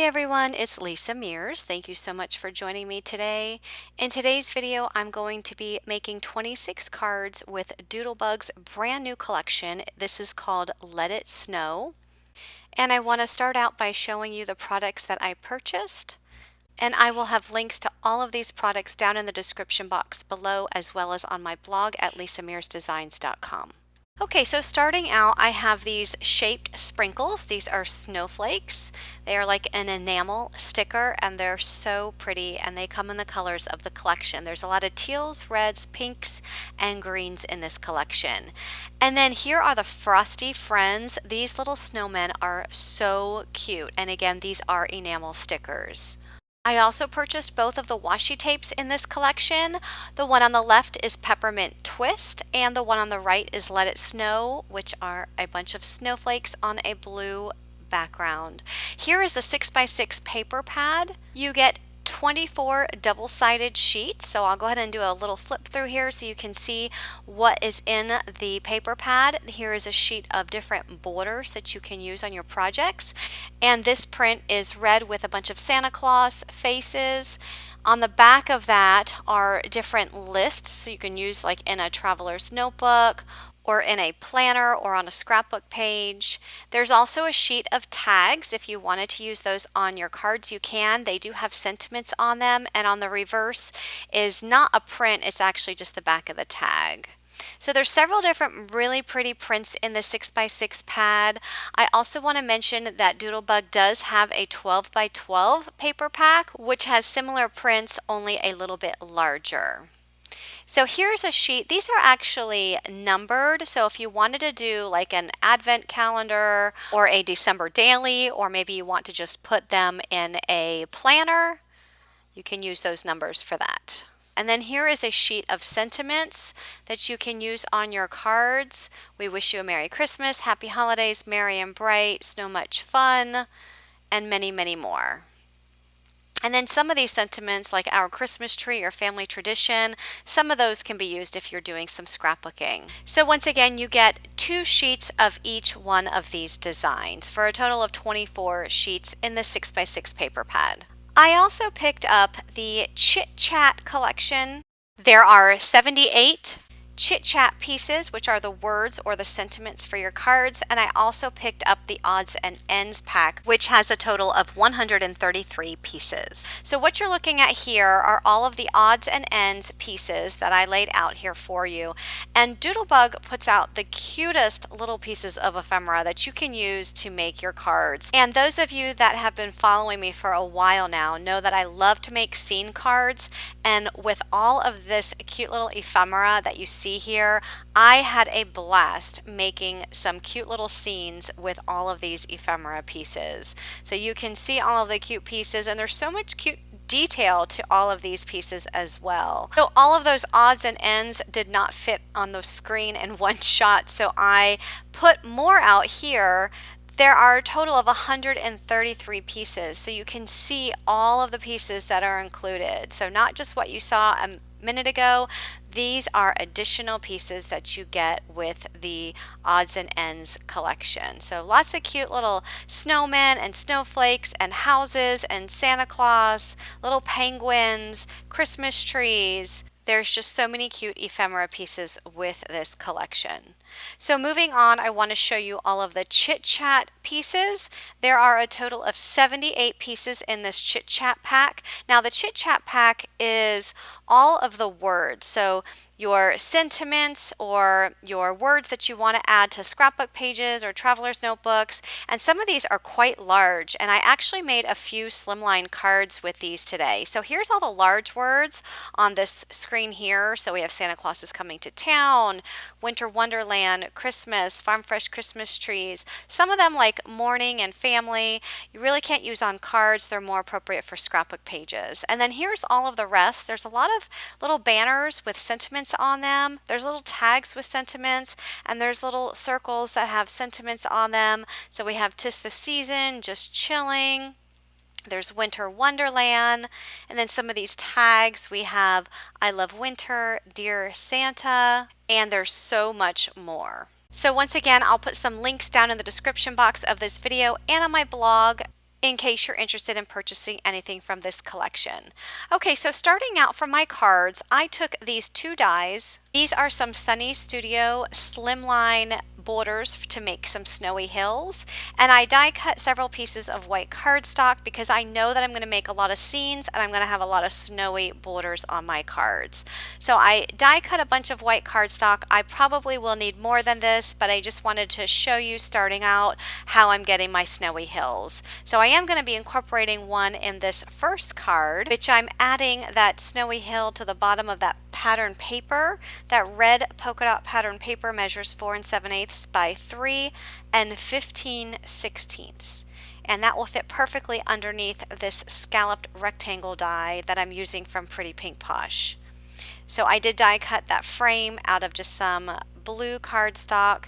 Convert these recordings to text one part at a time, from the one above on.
everyone, it's Lisa Mears. Thank you so much for joining me today. In today's video, I'm going to be making 26 cards with Doodlebug's brand new collection. This is called Let It Snow. And I want to start out by showing you the products that I purchased. And I will have links to all of these products down in the description box below, as well as on my blog at lisamearsdesigns.com. Okay, so starting out, I have these shaped sprinkles. These are snowflakes. They are like an enamel sticker, and they're so pretty, and they come in the colors of the collection. There's a lot of teals, reds, pinks, and greens in this collection. And then here are the Frosty Friends. These little snowmen are so cute, and again, these are enamel stickers. I also purchased both of the washi tapes in this collection. The one on the left is Peppermint Twist, and the one on the right is Let It Snow, which are a bunch of snowflakes on a blue background. Here is the 6x6 paper pad. You get 24 double-sided sheets, so I'll go ahead and do a little flip through here so you can see what is in the paper pad. Here is a sheet of different borders that you can use on your projects, and this print is red with a bunch of Santa Claus faces. On the back of that are different lists, so you can use like in a traveler's notebook or in a planner or on a scrapbook page. There's also a sheet of tags. If you wanted to use those on your cards, you can. They do have sentiments on them, and on the reverse is not a print, it's actually just the back of the tag. So there's several different really pretty prints in the 6x6 pad. I also want to mention that Doodlebug does have a 12x12 paper pack, which has similar prints, only a little bit larger. So here's a sheet. These are actually numbered. So if you wanted to do like an advent calendar or a December daily, or maybe you want to just put them in a planner, you can use those numbers for that. And then here is a sheet of sentiments that you can use on your cards. We wish you a Merry Christmas, Happy Holidays, Merry and Bright, so much fun, and many, many more. And then some of these sentiments, like our Christmas tree or family tradition, some of those can be used if you're doing some scrapbooking. So once again, you get 2 sheets of each one of these designs for a total of 24 sheets in the 6x6 paper pad. I also picked up the Chit Chat collection. There are 78 Chit Chat pieces, which are the words or the sentiments for your cards, and I also picked up the odds and ends pack, which has a total of 133 pieces. So what you're looking at here are all of the odds and ends pieces that I laid out here for you, and Doodlebug puts out the cutest little pieces of ephemera that you can use to make your cards. And those of you that have been following me for a while now know that I love to make scene cards, and with all of this cute little ephemera that you see here, I had a blast making some cute little scenes with all of these ephemera pieces. So you can see all of the cute pieces, and there's so much cute detail to all of these pieces as well. So all of those odds and ends did not fit on the screen in one shot, so I put more out here. There are a total of 133 pieces, so you can see all of the pieces that are included. So not just what you saw a minute ago, these are additional pieces that you get with the odds and ends collection. So lots of cute little snowmen and snowflakes and houses and Santa Claus, little penguins, Christmas trees. There's just so many cute ephemera pieces with this collection. So moving on, I want to show you all of the Chit Chat pieces. There are a total of 78 pieces in this Chit Chat pack. Now the Chit Chat pack is all of the words. So your sentiments or your words that you want to add to scrapbook pages or traveler's notebooks, and some of these are quite large, and I actually made a few slimline cards with these today. So here's all the large words on this screen here. So we have Santa Claus is coming to town, Winter Wonderland, Christmas, Farm Fresh Christmas trees. Some of them like morning and family, you really can't use on cards. They're more appropriate for scrapbook pages. And then here's all of the rest. There's a lot of little banners with sentiments on them. There's little tags with sentiments, and there's little circles that have sentiments on them. So we have 'Tis the Season, Just Chilling. There's Winter Wonderland, and then some of these tags we have I Love Winter, Dear Santa, and there's so much more. So once again, I'll put some links down in the description box of this video and on my blog in case you're interested in purchasing anything from this collection. Okay, so starting out for my cards, I took these two dies. These are some Sunny Studio Slimline borders to make some snowy hills, and I die cut several pieces of white cardstock because I know that I'm going to make a lot of scenes and I'm going to have a lot of snowy borders on my cards. So I die cut a bunch of white cardstock. I probably will need more than this, but I just wanted to show you starting out how I'm getting my snowy hills. So I am going to be incorporating one in this first card, which I'm adding that snowy hill to the bottom of that pattern paper. That red polka dot pattern paper measures 4 7/8 by 3 15/16. And that will fit perfectly underneath this scalloped rectangle die that I'm using from Pretty Pink Posh. So I did die cut that frame out of just some blue cardstock,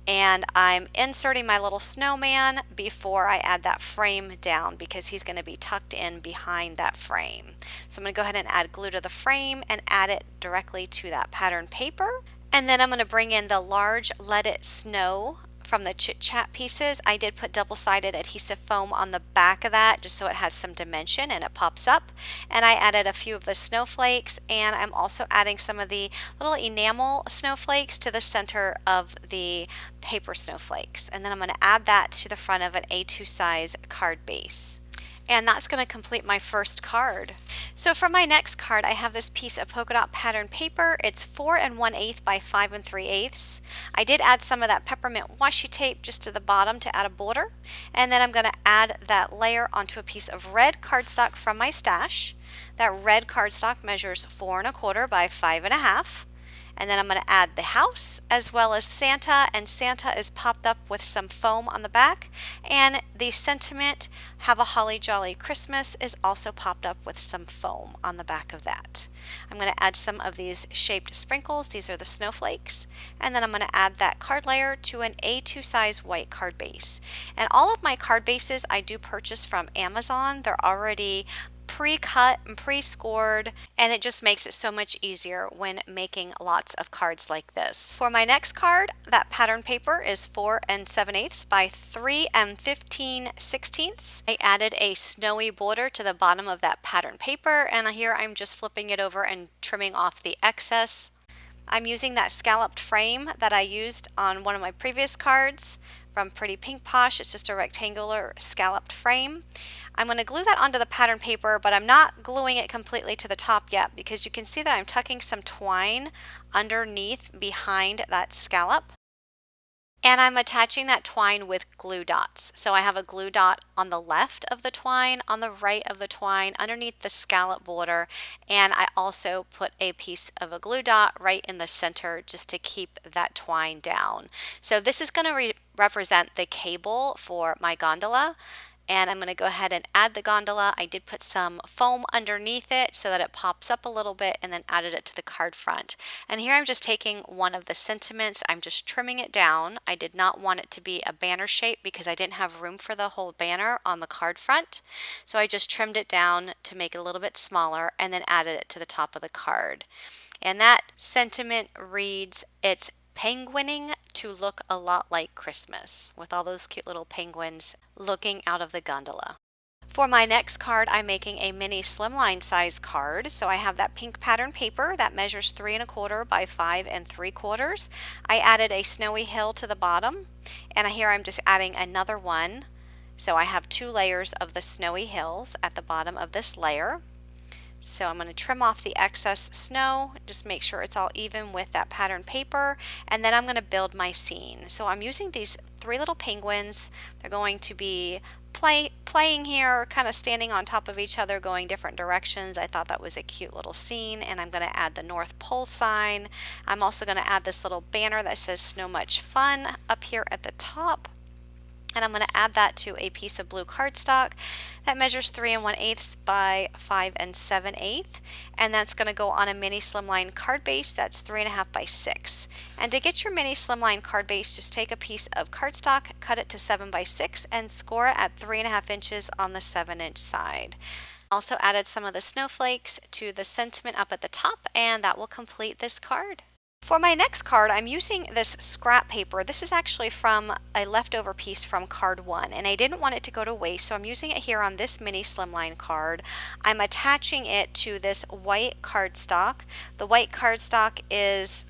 and I'm inserting my little snowman before I add that frame down because he's going to be tucked in behind that frame. So I'm going to go ahead and add glue to the frame and add it directly to that pattern paper. And then I'm going to bring in the large Let It Snow from the Chit Chat pieces. I did put double-sided adhesive foam on the back of that just so it has some dimension and it pops up. And I added a few of the snowflakes, and I'm also adding some of the little enamel snowflakes to the center of the paper snowflakes. And then I'm going to add that to the front of an A2 size card base. And that's going to complete my first card. So for my next card, I have this piece of polka dot pattern paper. It's 4 1/8 by 5 3/8. I did add some of that peppermint washi tape just to the bottom to add a border. And then I'm going to add that layer onto a piece of red cardstock from my stash. That red cardstock measures 4 1/4 by 5 1/2. And then I'm going to add the house as well as Santa, and Santa is popped up with some foam on the back, and the sentiment, "Have a Holly Jolly Christmas," is also popped up with some foam on the back of that. I'm going to add some of these shaped sprinkles. These are the snowflakes. And then I'm going to add that card layer to an A2 size white card base. And all of my card bases I do purchase from Amazon. They're already pre-cut and pre-scored, and it just makes it so much easier when making lots of cards like this. For my next card, that pattern paper is 4 7/8 by 3 15/16. I added a snowy border to the bottom of that pattern paper, and here I'm just flipping it over and trimming off the excess. I'm using that scalloped frame that I used on one of my previous cards from Pretty Pink Posh. It's just a rectangular scalloped frame. I'm going to glue that onto the pattern paper, but I'm not gluing it completely to the top yet because you can see that I'm tucking some twine underneath behind that scallop. And I'm attaching that twine with glue dots. So I have a glue dot on the left of the twine, on the right of the twine, underneath the scallop border, and I also put a piece of a glue dot right in the center just to keep that twine down. So this is going to represent the cable for my gondola. And I'm going to go ahead and add the gondola. I did put some foam underneath it so that it pops up a little bit, and then added it to the card front. And here I'm just taking one of the sentiments. I'm just trimming it down. I did not want it to be a banner shape because I didn't have room for the whole banner on the card front. So I just trimmed it down to make it a little bit smaller and then added it to the top of the card. And that sentiment reads, "It's penguining to look a lot like Christmas," with all those cute little penguins looking out of the gondola. For my next card, I'm making a mini slimline size card. So I have that pink pattern paper that measures 3 1/4 by 5 3/4. I added a snowy hill to the bottom, and here I'm just adding another one. So I have 2 layers of the snowy hills at the bottom of this layer. So I'm going to trim off the excess snow, just make sure it's all even with that pattern paper, and then I'm going to build my scene. So I'm using these 3 little penguins. They're going to be playing here, kind of standing on top of each other, going different directions. I thought that was a cute little scene, and I'm going to add the North Pole sign. I'm also going to add this little banner that says "Snow Much Fun" up here at the top. And I'm going to add that to a piece of blue cardstock that measures 3 1/8 by 5 7/8, and that's going to go on a mini slimline card base that's 3 1/2 by 6. And to get your mini slimline card base, just take a piece of cardstock, cut it to 7 by 6, and score it at 3 1/2 inches on the 7-inch side. Also added some of the snowflakes to the sentiment up at the top, and that will complete this card. For my next card, I'm using this scrap paper. This is actually from a leftover piece from card 1, and I didn't want it to go to waste, so I'm using it here on this mini slimline card. I'm attaching it to this white cardstock. The white cardstock is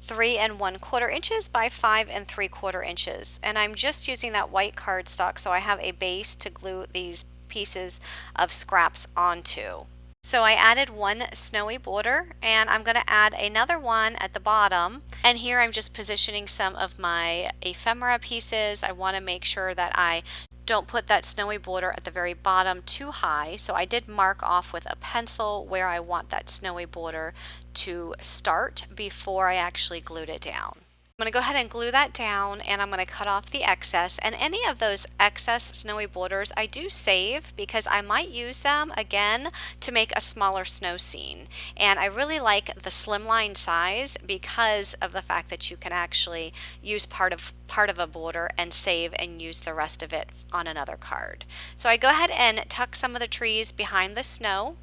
3 1/4 inches by 5 3/4 inches, and I'm just using that white cardstock so I have a base to glue these pieces of scraps onto. So I added one snowy border, and I'm going to add another one at the bottom, and here I'm just positioning some of my ephemera pieces. I want to make sure that I don't put that snowy border at the very bottom too high, so I did mark off with a pencil where I want that snowy border to start before I actually glued it down. I'm going to go ahead and glue that down, and I'm going to cut off the excess, and any of those excess snowy borders I do save because I might use them again to make a smaller snow scene. And I really like the slimline size because of the fact that you can actually use part of a border and save and use the rest of it on another card. So I go ahead and tuck some of the trees behind the snow,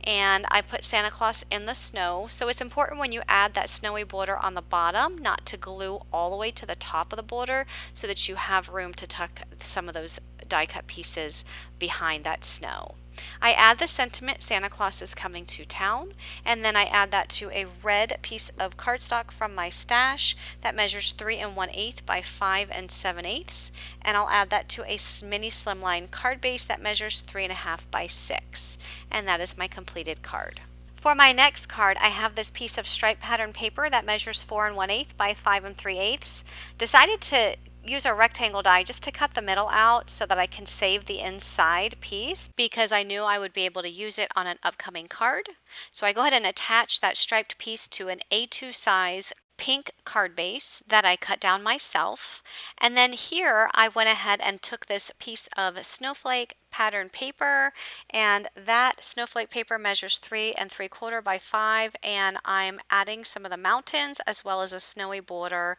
and I put Santa Claus in the snow. So it's important when you add that snowy border on the bottom not to glue all the way to the top of the border so that you have room to tuck some of those die cut pieces behind that snow. I add the sentiment Santa Claus is coming to town, and then I add that to a red piece of cardstock from my stash that measures 3 1/8 by 5 7/8, and I'll add that to a mini slimline card base that measures 3 1/2 by 6, and that is my completed card. For my next card, I have this piece of striped pattern paper that measures 4 1/8 by 5 3/8. Decided to use a rectangle die just to cut the middle out so that I can save the inside piece because I knew I would be able to use it on an upcoming card. So I go ahead and attach that striped piece to an A2 size pink card base that I cut down myself. And then here I went ahead and took this piece of snowflake pattern paper, and that snowflake paper measures 3 3/4 by 5, and I'm adding some of the mountains as well as a snowy border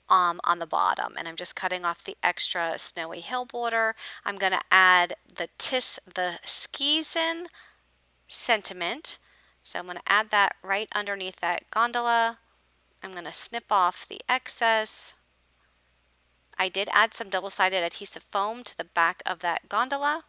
on the bottom, and I'm just cutting off the extra snowy hill border. I'm going to add the Skizen sentiment, so I'm going to add that right underneath that gondola. I'm going to snip off the excess. I did add some double-sided adhesive foam to the back of that gondola,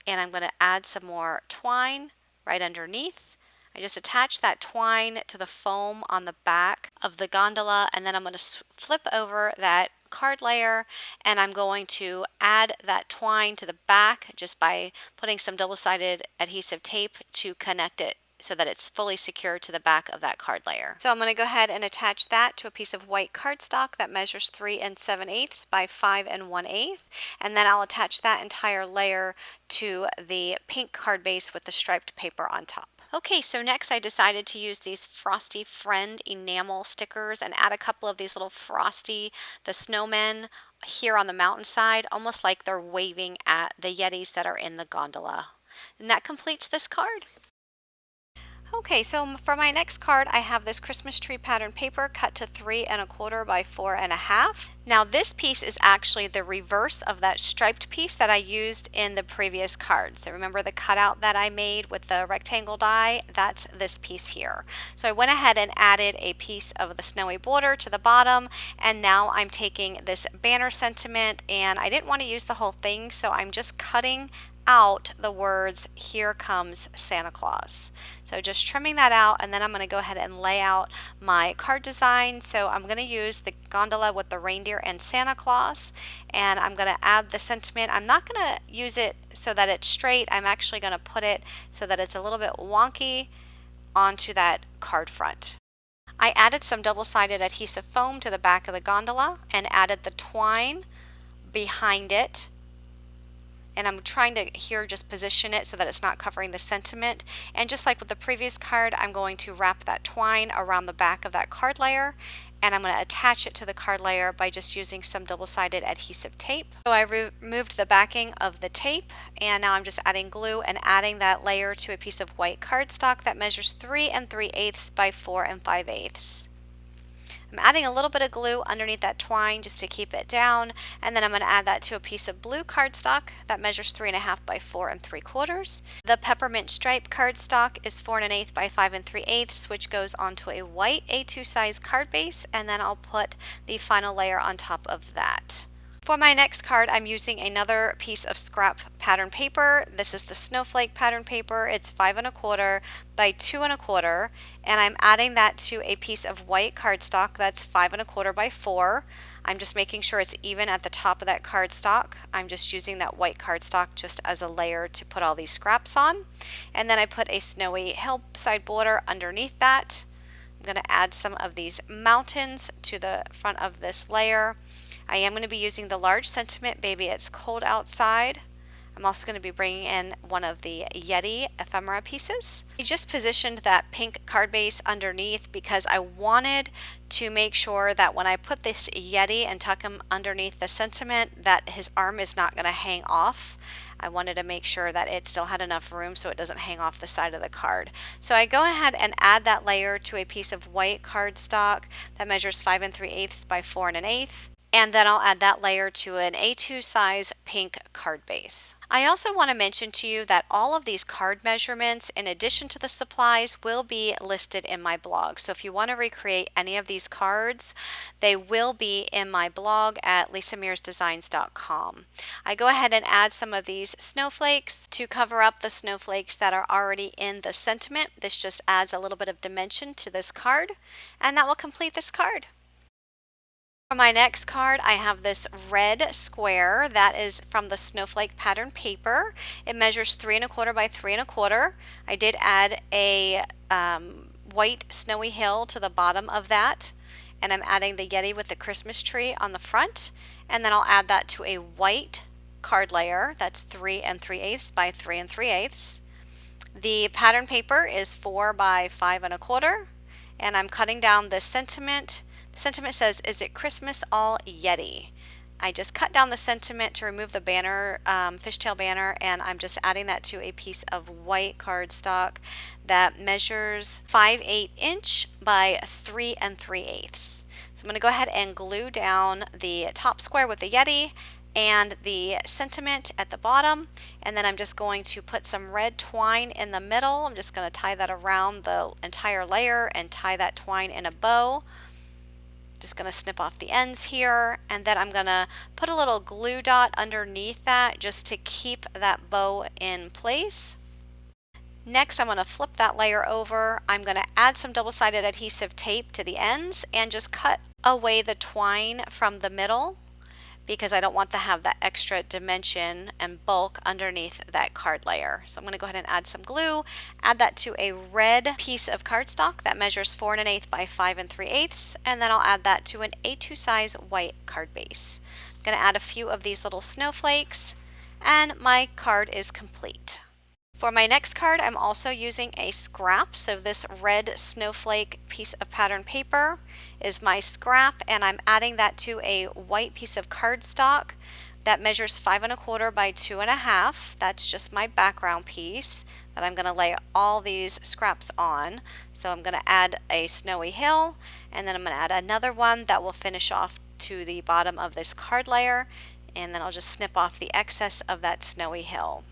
and I'm going to add some more twine right underneath. I just attach that twine to the foam on the back of the gondola, and then I'm going to flip over that card layer, and I'm going to add that twine to the back just by putting some double-sided adhesive tape to connect it so that it's fully secured to the back of that card layer. So I'm going to go ahead and attach that to a piece of white cardstock that measures 3 7/8 by 5 1/8, and then I'll attach that entire layer to the pink card base with the striped paper on top. Okay, so next I decided to use these Frosty Friend enamel stickers and add a couple of these little Frosty the snowmen here on the mountainside, almost like they're waving at the Yetis that are in the gondola. And that completes this card. Okay, so for my next card, I have this Christmas tree pattern paper cut to 3 1/4 by 4 1/2. Now this piece is actually the reverse of that striped piece that I used in the previous card. So remember the cutout that I made with the rectangle die? That's this piece here. So I went ahead and added a piece of the snowy border to the bottom, and now I'm taking this banner sentiment, and I didn't want to use the whole thing, so I'm just cutting out the words "Here comes Santa Claus." So just trimming that out, and then I'm going to go ahead and lay out my card design. So I'm going to use the gondola with the reindeer and Santa Claus, and I'm going to add the sentiment. I'm not going to use it so that it's straight. I'm actually going to put it so that it's a little bit wonky onto that card front. I added some double-sided adhesive foam to the back of the gondola and added the twine behind it. And I'm trying to here just position it so that it's not covering the sentiment. And just like with the previous card, I'm going to wrap that twine around the back of that card layer, and I'm going to attach it to the card layer by just using some double-sided adhesive tape. So I removed the backing of the tape, and now I'm just adding glue and adding that layer to a piece of white cardstock that measures 3 3/8 by 4 5/8. I'm adding a little bit of glue underneath that twine just to keep it down, and then I'm going to add that to a piece of blue cardstock that measures 3.5 by 4 3/4. The Peppermint stripe cardstock is 4 1/8 by 5 3/8, which goes onto a white A2 size card base, and then I'll put the final layer on top of that. For my next card, I'm using another piece of scrap pattern paper. This is the snowflake pattern paper. It's 5 1/4 by 2 1/4, and I'm adding that to a piece of white cardstock that's 5 1/4 by 4. I'm just making sure it's even at the top of that cardstock. I'm just using that white cardstock just as a layer to put all these scraps on. And then I put a snowy hillside border underneath that. I'm going to add some of these mountains to the front of this layer. I am going to be using the large sentiment, Baby It's Cold Outside. I'm also going to be bringing in one of the Yeti ephemera pieces. I just positioned that pink card base underneath because I wanted to make sure that when I put this Yeti and tuck him underneath the sentiment that his arm is not going to hang off. I wanted to make sure that it still had enough room so it doesn't hang off the side of the card. So I go ahead and add that layer to a piece of white cardstock that measures 5 3/8 by 4 1/8. And then I'll add that layer to an A2 size pink card base. I also want to mention to you that all of these card measurements, in addition to the supplies, will be listed in my blog. So if you want to recreate any of these cards, they will be in my blog at lisamearsdesigns.com. I go ahead and add some of these snowflakes to cover up the snowflakes that are already in the sentiment. This just adds a little bit of dimension to this card, and that will complete this card. For my next card, I have this red square that is from the snowflake pattern paper. It measures 3 1/4 by 3 1/4. I did add a white snowy hill to the bottom of that, and I'm adding the Yeti with the Christmas tree on the front, and then I'll add that to a white card layer that's 3 3/8 by 3 3/8. The pattern paper is 4 by 5 1/4, and I'm cutting down the sentiment. The sentiment says, "Is it Christmas all Yeti?" I just cut down the sentiment to remove the banner, fishtail banner, and I'm just adding that to a piece of white cardstock that measures 5/8 inch by 3 3/8. So I'm going to go ahead and glue down the top square with the Yeti and the sentiment at the bottom, and then I'm just going to put some red twine in the middle. I'm just going to tie that around the entire layer and tie that twine in a bow. Just going to snip off the ends here, and then I'm going to put a little glue dot underneath that just to keep that bow in place. Next, I'm going to flip that layer over. I'm going to add some double-sided adhesive tape to the ends and just cut away the twine from the middle, because I don't want to have that extra dimension and bulk underneath that card layer. So I'm going to go ahead and add some glue, add that to a red piece of cardstock that measures 4 1/8 by 5 3/8, and then I'll add that to an A2 size white card base. I'm going to add a few of these little snowflakes, and my card is complete. For my next card, I'm also using a scrap. So this red snowflake piece of pattern paper is my scrap, and I'm adding that to a white piece of cardstock that measures 5 1/4 by 2 1/2. That's just my background piece that I'm going to lay all these scraps on. So I'm going to add a snowy hill, and then I'm going to add another one that will finish off to the bottom of this card layer, and then I'll just snip off the excess of that snowy hill.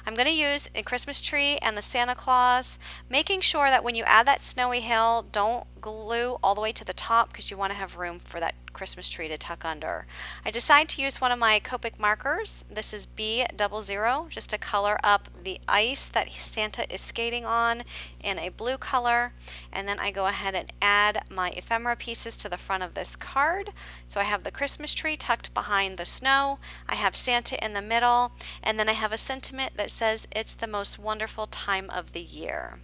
I'm going to use a Christmas tree and the Santa Claus, making sure that when you add that snowy hill, don't glue all the way to the top because you want to have room for that Christmas tree to tuck under. I decided to use one of my Copic markers. This is B00, just to color up the ice that Santa is skating on in a blue color. And then I go ahead and add my ephemera pieces to the front of this card. So I have the Christmas tree tucked behind the snow. I have Santa in the middle, and then I have a sentiment that says, "It's the most wonderful time of the year."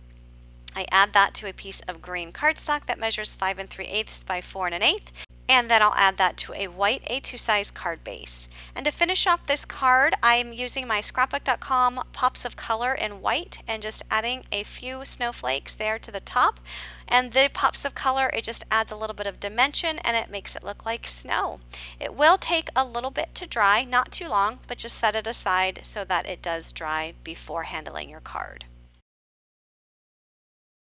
I add that to a piece of green cardstock that measures 5 3/8 by 4 1/8, and then I'll add that to a white A2 size card base. And to finish off this card, I'm using my scrapbook.com pops of color in white and just adding a few snowflakes there to the top. And the pops of color, it just adds a little bit of dimension and it makes it look like snow. It will take a little bit to dry, not too long, but just set it aside so that it does dry before handling your card.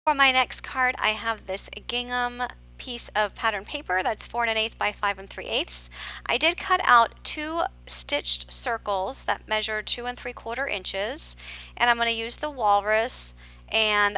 For my next card, I have this gingham piece of pattern paper that's 4 1/8 by 5 3/8. I did cut out 2 stitched circles that measure 2 3/4 inches, and I'm going to use the walrus and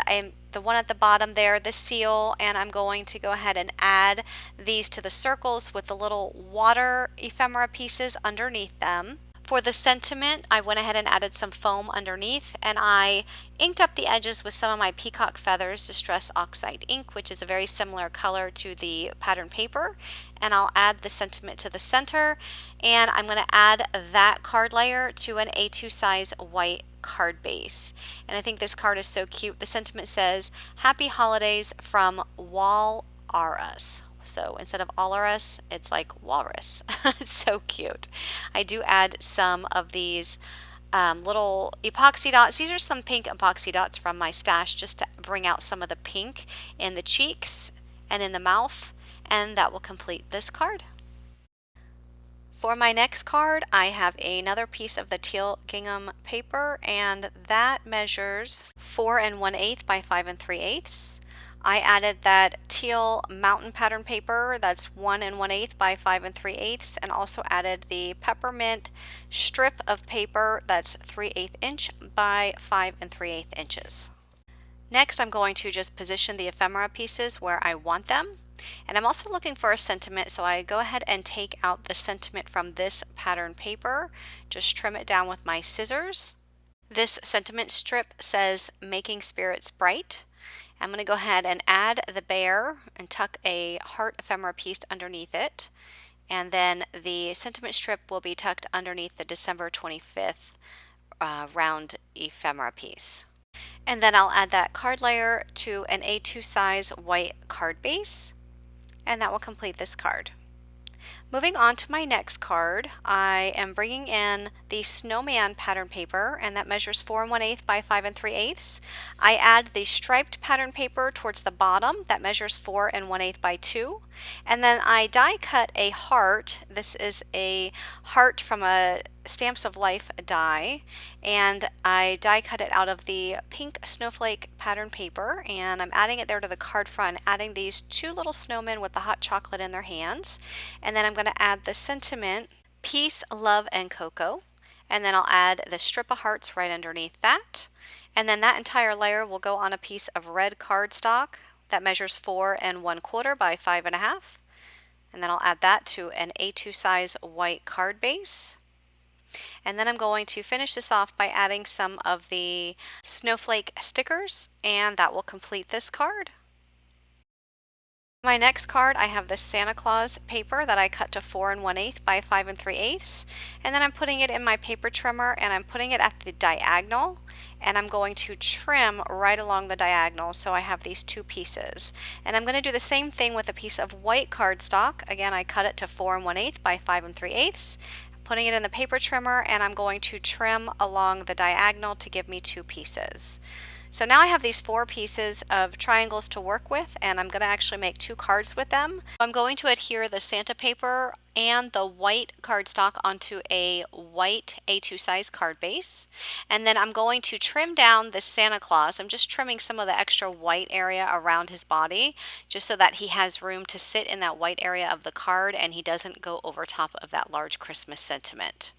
the one at the bottom there, the seal, and I'm going to go ahead and add these to the circles with the little water ephemera pieces underneath them. For the sentiment, I went ahead and added some foam underneath, and I inked up the edges with some of my Peacock Feathers Distress Oxide ink, which is a very similar color to the pattern paper. And I'll add the sentiment to the center, and I'm going to add that card layer to an A2 size white card base. And I think this card is so cute. The sentiment says, "Happy Holidays from Walrus." So instead of Walrus, it's like walrus. It's so cute. I do add some of these little epoxy dots. These are some pink epoxy dots from my stash just to bring out some of the pink in the cheeks and in the mouth, and that will complete this card. For my next card, I have another piece of the teal gingham paper, and that measures 4 1/8 by 5 3/8. I added that teal mountain pattern paper that's 1 1/8 by 5 3/8, and also added the peppermint strip of paper that's 3/8 inch by 5 3/8 inches. Next, I'm going to just position the ephemera pieces where I want them. And I'm also looking for a sentiment, so I go ahead and take out the sentiment from this pattern paper, just trim it down with my scissors. This sentiment strip says, "Making Spirits Bright." I'm going to go ahead and add the bear and tuck a heart ephemera piece underneath it. And then the sentiment strip will be tucked underneath the December 25th round ephemera piece. And then I'll add that card layer to an A2 size white card base, and that will complete this card. Moving on to my next card, I am bringing in the snowman pattern paper, and that measures 4 1/8 by 5 3/8. I add the striped pattern paper towards the bottom that measures 4 1/8 by 2, and then I die cut a heart. This is a heart from a Stamps of Life die, and I die cut it out of the pink snowflake pattern paper, and I'm adding it there to the card front, adding these 2 little snowmen with the hot chocolate in their hands. And then I'm going to add the sentiment, "Peace, Love, and Cocoa," and then I'll add the strip of hearts right underneath that. And then that entire layer will go on a piece of red cardstock that measures 4 1/4 by 5 1/2. And then I'll add that to an A2 size white card base. And then I'm going to finish this off by adding some of the snowflake stickers, and that will complete this card. My next card, I have the Santa Claus paper that I cut to 4 1/8 by 5 3/8, and then I'm putting it in my paper trimmer, and I'm putting it at the diagonal, and I'm going to trim right along the diagonal, so I have these 2 pieces. And I'm going to do the same thing with a piece of white cardstock. Again, I cut it to 4 1/8 by 5 3/8, putting it in the paper trimmer, and I'm going to trim along the diagonal to give me 2 pieces. So now I have these 4 pieces of triangles to work with, and I'm going to actually make 2 cards with them. I'm going to adhere the Santa paper and the white cardstock onto a white A2 size card base, and then I'm going to trim down the Santa Claus. I'm just trimming some of the extra white area around his body, just so that he has room to sit in that white area of the card and he doesn't go over top of that large Christmas sentiment.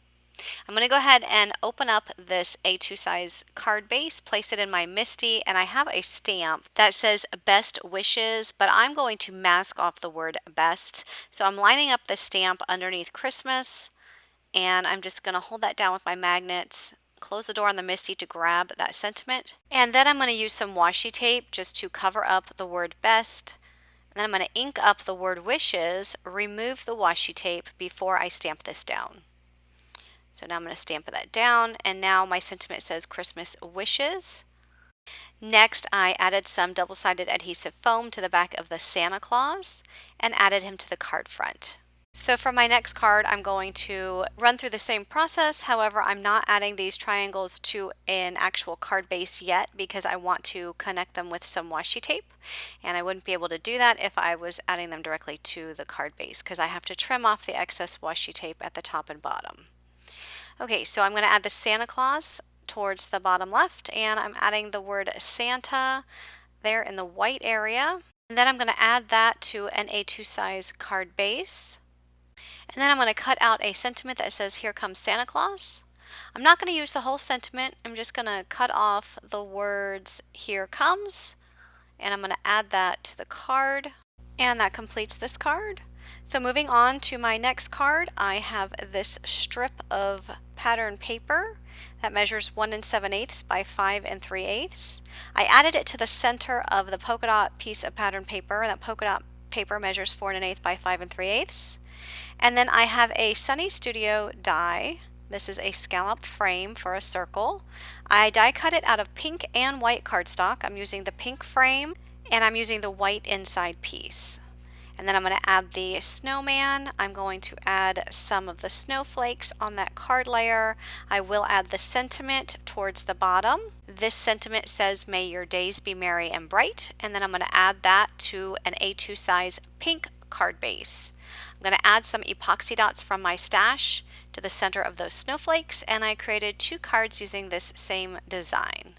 I'm going to go ahead and open up this A2 size card base, place it in my MISTI, and I have a stamp that says "Best Wishes," but I'm going to mask off the word "best." So I'm lining up the stamp underneath Christmas, and I'm just going to hold that down with my magnets, close the door on the MISTI to grab that sentiment, and then I'm going to use some washi tape just to cover up the word "best." And then I'm going to ink up the word "wishes," remove the washi tape before I stamp this down. So now I'm going to stamp that down, and now my sentiment says "Christmas Wishes." Next, I added some double-sided adhesive foam to the back of the Santa Claus and added him to the card front. So for my next card, I'm going to run through the same process. However, I'm not adding these triangles to an actual card base yet because I want to connect them with some washi tape, and I wouldn't be able to do that if I was adding them directly to the card base because I have to trim off the excess washi tape at the top and bottom. Okay, so I'm going to add the Santa Claus towards the bottom left, and I'm adding the word Santa there in the white area. And then I'm going to add that to an A2 size card base. And then I'm going to cut out a sentiment that says, "Here comes Santa Claus." I'm not going to use the whole sentiment. I'm just going to cut off the words "Here comes," and I'm going to add that to the card. And that completes this card. So moving on to my next card, I have this strip of pattern paper that measures 1 7/8 by 5 3/8. I added it to the center of the polka dot piece of pattern paper, and that polka dot paper measures 4 1/8 by 5 3/8. And then I have a Sunny Studio die. This is a scallop frame for a circle. I die cut it out of pink and white cardstock. I'm using the pink frame and I'm using the white inside piece. And then I'm going to add the snowman. I'm going to add some of the snowflakes on that card layer. I will add the sentiment towards the bottom. This sentiment says, "May your days be merry and bright." And then I'm going to add that to an A2 size pink card base. I'm going to add some epoxy dots from my stash to the center of those snowflakes, and I created 2 cards using this same design.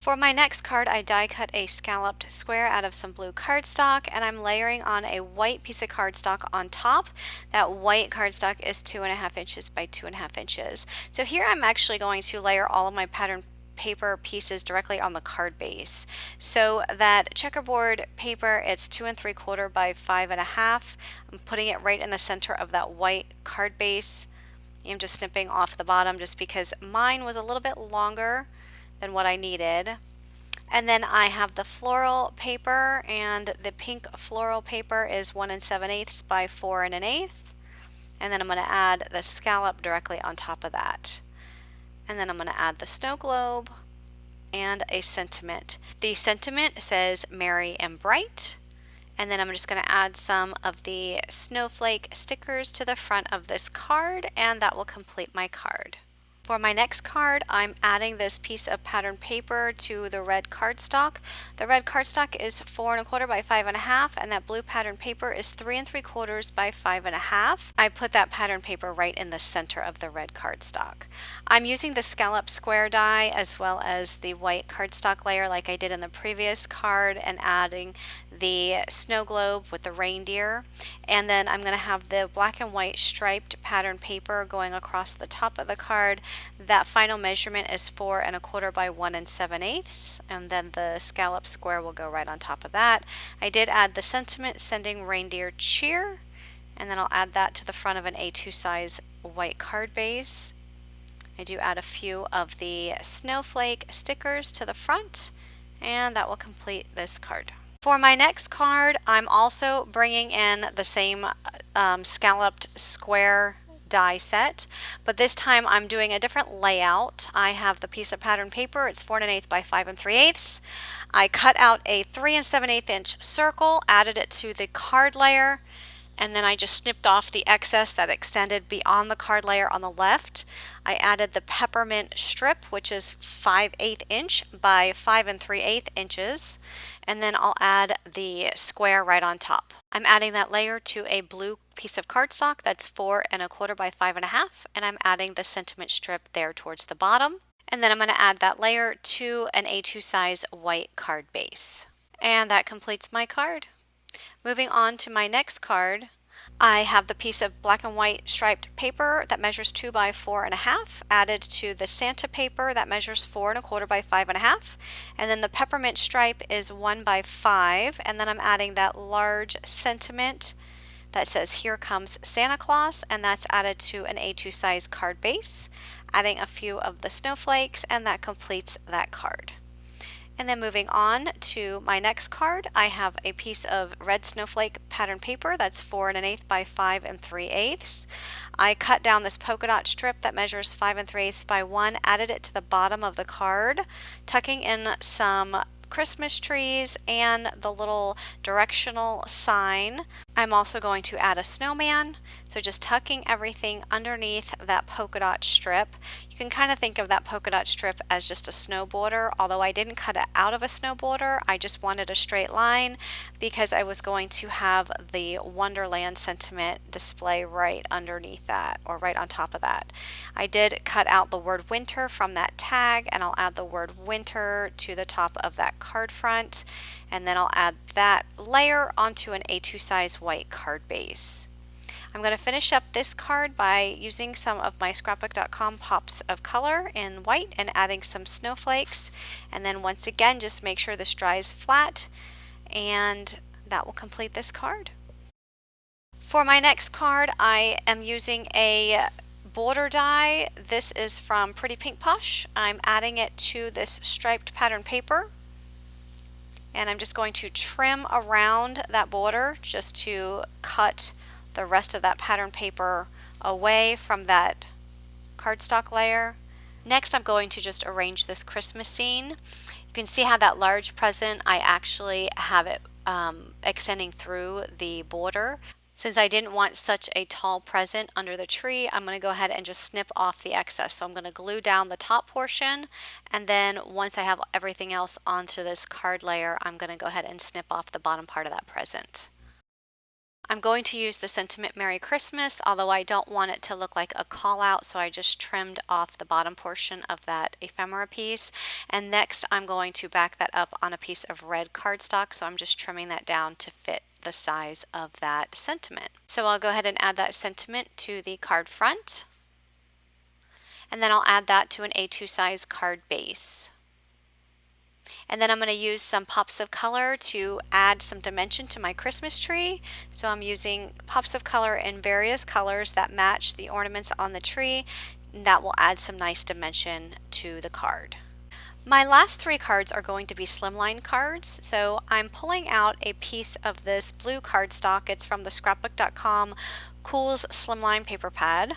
For my next card, I die cut a scalloped square out of some blue cardstock, and I'm layering on a white piece of cardstock on top. That white cardstock is 2.5 inches by 2.5 inches. So here I'm actually going to layer all of my pattern paper pieces directly on the card base. So that checkerboard paper, it's 2 3/4 by 5.5. I'm putting it right in the center of that white card base. I'm just snipping off the bottom just because mine was a little bit longer than what I needed. And then I have the floral paper, and the pink floral paper is 1 7/8 by 4 1/8. And then I'm going to add the scallop directly on top of that. And then I'm going to add the snow globe and a sentiment. The sentiment says "Merry and Bright." And then I'm just going to add some of the snowflake stickers to the front of this card, and that will complete my card. For my next card, I'm adding this piece of pattern paper to the red cardstock. The red cardstock is 4 1/4 by 5.5, and that blue pattern paper is 3 3/4 by 5.5. I put that pattern paper right in the center of the red cardstock. I'm using the scallop square die as well as the white cardstock layer like I did in the previous card, and adding the snow globe with the reindeer. And then I'm going to have the black and white striped pattern paper going across the top of the card. That final measurement is 4 1/4 by 1 7/8, and then the scallop square will go right on top of that. I did add the sentiment "Sending Reindeer Cheer," and then I'll add that to the front of an A2 size white card base. I do add a few of the snowflake stickers to the front, and that will complete this card. For my next card, I'm also bringing in the same scalloped square die set, but this time I'm doing a different layout. I have the piece of pattern paper, it's 4 1/8 by 5 3/8. I cut out a 3 7/8 inch circle, added it to the card layer, and then I just snipped off the excess that extended beyond the card layer on the left. I added the peppermint strip, which is 5/8 inch by 5 3/8 inches, and then I'll add the square right on top. I'm adding that layer to a blue piece of cardstock that's 4 1/4 by 5.5, and I'm adding the sentiment strip there towards the bottom. And then I'm going to add that layer to an A2 size white card base. And that completes my card. Moving on to my next card, I have the piece of black and white striped paper that measures 2 by 4.5, added to the Santa paper that measures 4 1/4 by 5.5, and then the peppermint stripe is 1 by 5, and then I'm adding that large sentiment that says "Here comes Santa Claus," and that's added to an A2 size card base, adding a few of the snowflakes, and that completes that card. And then moving on to my next card, I have a piece of red snowflake pattern paper that's 4 1/8 by 5 3/8. I cut down this polka dot strip that measures 5 3/8 by 1, added it to the bottom of the card, tucking in some Christmas trees and the little directional sign. I'm also going to add a snowman, so just tucking everything underneath that polka dot strip. You can kind of think of that polka dot strip as just a snow border, although I didn't cut it out of a snow border. I just wanted a straight line because I was going to have the Wonderland sentiment display right underneath that, or right on top of that. I did cut out the word winter from that tag, and I'll add the word winter to the top of that card front. and then I'll add that layer onto an A2 size white card base. I'm going to finish up this card by using some of my scrapbook.com pops of color in white and adding some snowflakes, and then once again just make sure this dries flat, and that will complete this card. For my next card, I am using a border die. This is from Pretty Pink Posh. I'm adding it to this striped pattern paper, and I'm just going to trim around that border just to cut the rest of that pattern paper away from that cardstock layer. Next, I'm going to just arrange this Christmas scene. You can see how that large present, I actually have it extending through the border. Since I didn't want such a tall present under the tree, I'm going to go ahead and just snip off the excess. So I'm going to glue down the top portion, and then once I have everything else onto this card layer, I'm going to go ahead and snip off the bottom part of that present. I'm going to use the sentiment Merry Christmas, although I don't want it to look like a call out, so I just trimmed off the bottom portion of that ephemera piece. And next I'm going to back that up on a piece of red cardstock, so I'm just trimming that down to fit the size of that sentiment. So I'll go ahead and add that sentiment to the card front, and then I'll add that to an A2 size card base. And then I'm going to use some pops of color to add some dimension to my Christmas tree. So I'm using pops of color in various colors that match the ornaments on the tree, and that will add some nice dimension to the card. My last three cards are going to be Slimline Cards. So I'm pulling out a piece of this blue cardstock. It's from the scrapbook.com Cool's Slimline paper pad.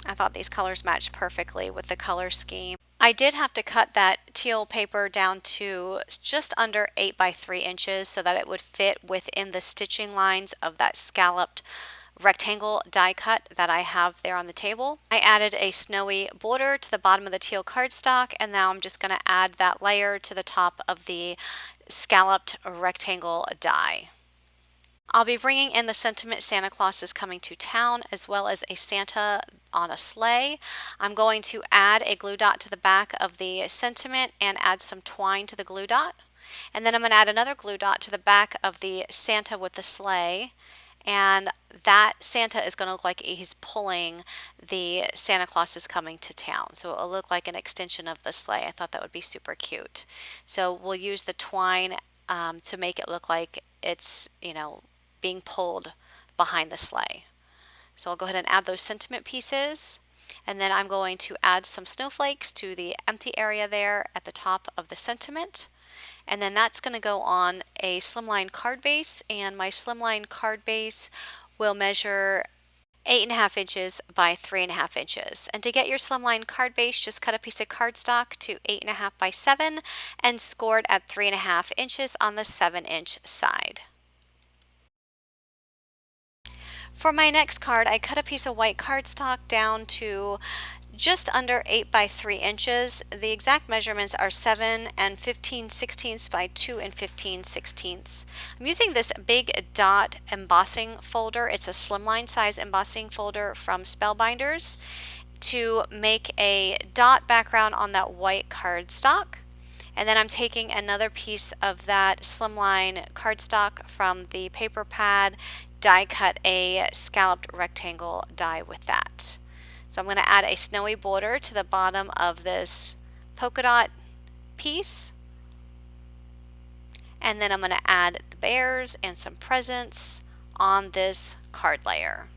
I thought these colors matched perfectly with the color scheme. I did have to cut that teal paper down to just under 8 by 3 inches so that it would fit within the stitching lines of that scalloped rectangle die cut that I have there on the table. I added a snowy border to the bottom of the teal cardstock, and now I'm just going to add that layer to the top of the scalloped rectangle die. I'll be bringing in the sentiment Santa Claus is coming to town, as well as a Santa on a sleigh. I'm going to add a glue dot to the back of the sentiment and add some twine to the glue dot. And then I'm going to add another glue dot to the back of the Santa with the sleigh. And that Santa is going to look like he's pulling the Santa Claus is coming to town. So it'll look like an extension of the sleigh. I thought that would be super cute. So we'll use the twine to make it look like it's, being pulled behind the sleigh. So I'll go ahead and add those sentiment pieces, and then I'm going to add some snowflakes to the empty area there at the top of the sentiment, and then that's going to go on a slimline card base, and my slimline card base will measure 8.5 inches by 3.5 inches. And to get your slimline card base, just cut a piece of cardstock to 8.5 by 7 and score it at 3.5 inches on the 7-inch side. For my next card, I cut a piece of white cardstock down to just under 8 by 3 inches. The exact measurements are 7 and 15/16 by 2 and 15/16. I'm using this big dot embossing folder. It's a slimline size embossing folder from Spellbinders to make a dot background on that white cardstock. And then I'm taking another piece of that slimline cardstock from the paper pad, die cut a scalloped rectangle die with that. So I'm going to add a snowy border to the bottom of this polka dot piece. And then I'm going to add the bears and some presents on this card layer.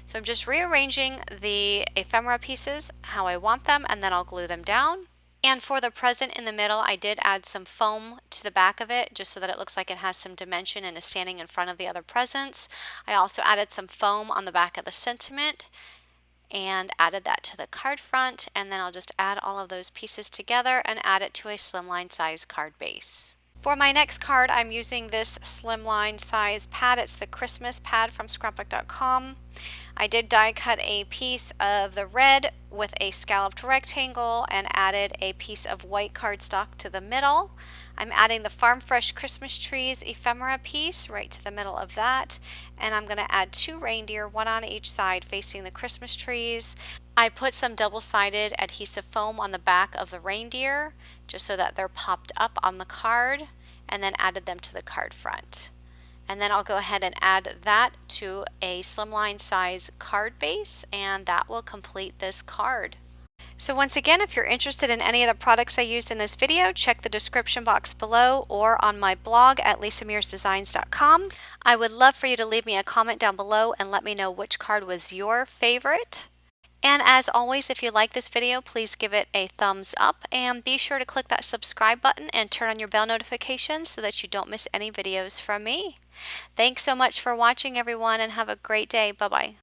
So I'm just rearranging the ephemera pieces how I want them, and then I'll glue them down. And for the present in the middle, I did add some foam to the back of it just so that it looks like it has some dimension and is standing in front of the other presents. I also added some foam on the back of the sentiment and added that to the card front, and then I'll just add all of those pieces together and add it to a slimline size card base. For my next card, I'm using this slimline size pad. It's the Christmas pad from scrapbook.com. I did die cut a piece of the red with a scalloped rectangle and added a piece of white cardstock to the middle. I'm adding the Farm Fresh Christmas Trees ephemera piece right to the middle of that, and I'm going to add 2 reindeer, one on each side facing the Christmas trees. I put some double-sided adhesive foam on the back of the reindeer just so that they're popped up on the card, and then added them to the card front. And then I'll go ahead and add that to a slimline size card base, and that will complete this card. So once again, if you're interested in any of the products I used in this video, check the description box below or on my blog at lisamearsdesigns.com. I would love for you to leave me a comment down below and let me know which card was your favorite. And as always, if you like this video, please give it a thumbs up and be sure to click that subscribe button and turn on your bell notifications so that you don't miss any videos from me. Thanks so much for watching, everyone, and have a great day. Bye-bye.